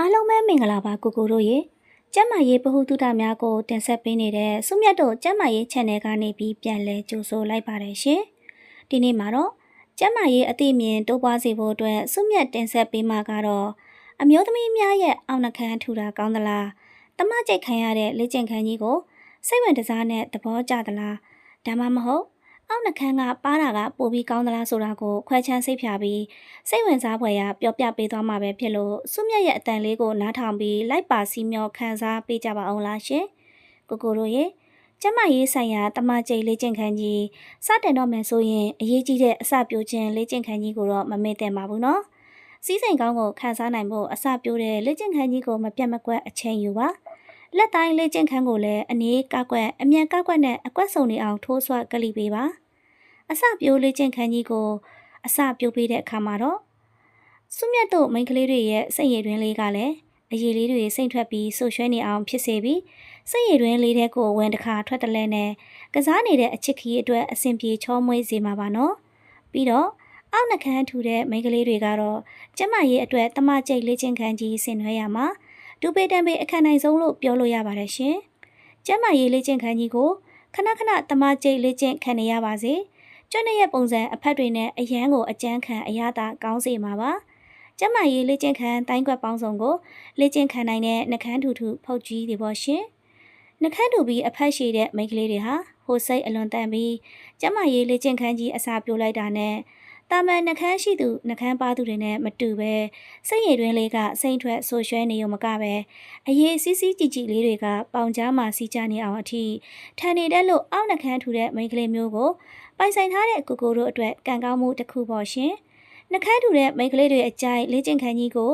အားလုံးပဲမင်္ဂလာပါကိုကိုတို့ရေကျမ်းမာရေးဗဟုသုတများကိုတင်ဆက်ပေးနေတဲ့ဆုမြတ်တို့ကျမ်းမာရေး channel ကနေပြီးပြန်လည်ကြိုဆိုလိုက်ပါတယ်ရှင်ဒီနေ့မှာတော့ကျမ်းမာရေးအသိမြင်တိုးပွားစေဖို့အတွက်ဆုမြတ်တင်ဆက်ပေးမှာကတော့အမျိုးသမီးများရဲ့အောက်နှခမ်းထူတာကောင်းသလားတမကြိတ်ခံရတဲ့လေ့ကျင့်ခန်းကြီးကိုစိတ်ဝင်တစားနဲ့သဘောကျသလားဒါမှမဟုတ်အောက်နှခမ်းကပါးတာကပိုပြီးကောင်းသလားဆိုတာကိုခွဲခြမ်းစိတ်ဖြာပြီးစိတ်ဝင်စားဖွယ်ရာပြောပြပေးသွားမှာပဲဖြစ်လို့ဆုမြတ်ရဲ့အတန်လေးကိုနားထောင်ပြီးလိုက်ပါစီမျောခံစားပေးကြပါအောင်လားရှင်ကိုကိုတို့ရေကျမရေးဆိုင်ရာတမကြိတ်လေ့ကျင့်ခန်းကြီးစတင်တော့မယ်ဆိုရင်အရေးကြီးတဲ့အစပြိုးခြင်းလေ့ကျင့်ခန်းကြီးကိုတော့မမေ့သင့်ပါဘူးနော်စီးစိမ်ကောင်းကိုခန်းစားနိုင်ဖို့အစပြိုးတဲ့လေ့ကျင့်ခန်းကြီးကိုမပြတ်မကွက်အချိန်ယူပါလက်တိုင်းလေ့ကျင့်ခန်းကိုလည်းအနေကောက်ကွက်အမြန်ကောက်ကွက်နဲ့အကွက်စုံနေအောင်ထိုးဆွကလိပေးပါအစပြိုးလေ့ကျင့်ခန်းကြီးကိုအစပြိုးပေးတဲ့အခါမှာတော့ဆုမြတ်တို့မိန်းကလေးတွေရဲ့စိတ်ရည်တွင်းလေးကလည်းအရည်လေးတွေစိတ်ထွက်ပြီးဆူရွှဲနေအောင်ဖြစ်စေပြီးစိတ်ရည်တွင်းလေးတဲ့ကိုဝင်တစ်ခါထွက်တလဲနဲ့ကစားနေတဲ့အချစ်ခီးအတွက်အဆင်ပြေချောမွေ့စေမှာပါနော်ပြီးတော့အောက်နှခမ်းထူတဲ့မိန်းကလေးတွေကတော့ကျမရေးအတွက်တမကြိတ်လေ့ကျင့်ခန်းကြီးဆင်နွှဲရမှာဒူပေတံပေအခမ်းနိုင်ဆုံးလို့ပြောလို့ရပါတယ်ရှင်ကျမရေးလေ့ကျင့်ခန်းကြီးကိုခဏခဏတမကြိတ်လေ့ကျင့်ခံနေရပါစေကျွမ်းရဲ့ပုံစံအဖက်တွေနဲ့အရန်ကိုအကျန်းခံအရသာကောင်းစေမှာပါကျမရေးလေ့ကျင့်ခန်းတိုင်းကွက်ပေါင်းစုံကိုလေ့ကျင့်ခံနိုင်တဲ့နှခမ်းထူထူဖုတ်ကြီးတွေပေါ့ရှင်နှခမ်းထူပြီးအဖက်ရှိတဲ့မိန်းကလေးတွေဟာဟိုစိတ်အလွန်တန်ပြီးကျမရေးလေ့ကျင့်ခန်းကြီးအစာပြိုလိုက်တာနဲ့တာမန်နှခမ်းရှိသူနှခမ်းပါသူတွေနဲ့မတူပဲစိတ်ရည်တွင်းလေးကစိတ်ထွက်ဆိုရွှဲနေုံမကပဲအရေးစီးစီးကြည်ကြည်လေးတွေကပေါင်ကြားမှာစီးကြနေအောင်အထိထန်နေတဲ့လို့အောက်နှခမ်းထူတဲ့မိန်းကလေးမျိုးကိုပိုင်ဆိုင်ထားတဲ့ကိုကိုတို့အတွက်ကံကောင်းမှုတစ်ခုပေါ့ရှင်နှခမ်းထူတဲ့မိန်းကလေးတွေအကြိုက်လေ့ကျင့်ခန်းကြီးကို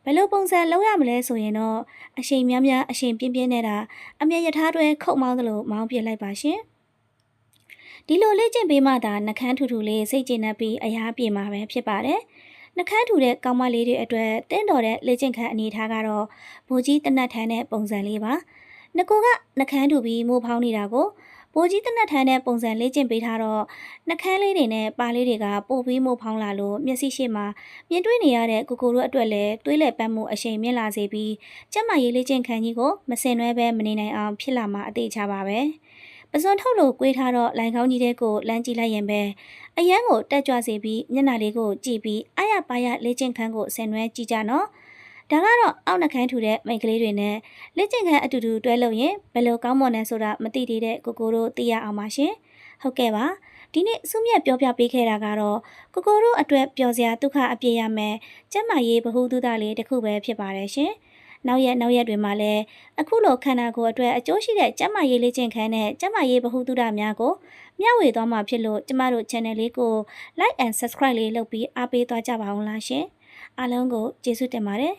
ဘယ်လိုပုံစံလုပ်ရမလဲဆိုရင်တော့အချိန်များများအချိန်ပြင်းပြင်းနေတာအမြဲရထားတွဲခုတ်မောင်းသလိုမောင်းပြလိုက်ပါရှင်ဒီလိုလေ့ကျင့်ပေးမှသာနှခမ်းထူထူလေးစိတ်ကျေနပ်ပြီးအရာပြေမှာပဲဖြစ်ပါတယ်နှခမ်းထူတဲ့ကောင်းမလေးတွေအတွက်တင်းတော်တဲ့လေ့ကျင့်ခန်းအနေထားကတော့ဘိုးကြီးတနတ်ထန်းတဲ့ပုံစံလေးပါငကိုကနှခမ်းထူပြီးမိုးဖောင်းနေတာကိုဘိုးကြီးတနတ်ထန်းတဲ့ပုံစံလေ့ကျင့်ပေးထားတော့နှခမ်းလေးတွေနဲ့ပါလေးတွေကပို့ပြီးမိုးဖောင်းလာလို့မျက်စိရှိမှမြင်တွေ့နေရတဲ့ကိုကိုတို့အတွက်လည်းတွေးလက်ပန်းမှုအရှိန်မြင့်လာစေပြီးကျမရေးလေ့ကျင့်ခန်းကြီးကိုမစင်နွဲပဲမနေနိုင်အောင်ဖြစ်လာမှာအသေးချပါပဲပစွန်ထုတ်လို့ကွေးထားတော့လိုင်ကောင်းကြီးတဲ့ကိုလမ်းကြည့်လိုက်ရင်ပဲအရန်ကိုတက်ကြွစေပြီးမျက်နှာလေးကိုကြည့်ပြီးအာရပါရလေ့ကျင့်ခန်းကိုဆင်နွှဲကြည့်ကြနော်ဒါကတော့အောက်နှခမ်းထူတဲ့မိန်းကလေးတွေနဲ့လေ့ကျင့်ခန်းအတူတူတွဲလို့ရင်ဘယ်လိုကောင်းမွန်လဲဆိုတာမသိသေးတဲ့ကိုကိုတို့သိရအောင်ပါရှင်ဟုတ်ကဲ့ပါဒီနေ့ဆုမြတ်ပြောပြပေးခဲ့တာကတော့ကိုကိုတို့အတွက်ပျော်စရာဒုက္ခအပြည့်ရမယ်ကျမ်းမာရေးဗဟုသုတလေးတစ်ခုပဲဖြစ်ပါတယ်ရှင်နောက်ရက်တွေမှာလည်းအခုလိုခန္ဓာကိုယ်အတွက်အကျိုးရှိတဲ့ကျန်းမာရေးလေ့ကျင့်ခန်းနဲ့ကျန်းမာရေးဗဟုသုတများကိုမျှဝေသွားမှာဖြစ်လို့ကျမတို့ channel လေးကို like and subscribe လေးလုပ်ပြီးအားပေးသွားကြပါအောင်လားရှင်အားလုံးကိုကျေးဇူးတင်ပါတယ်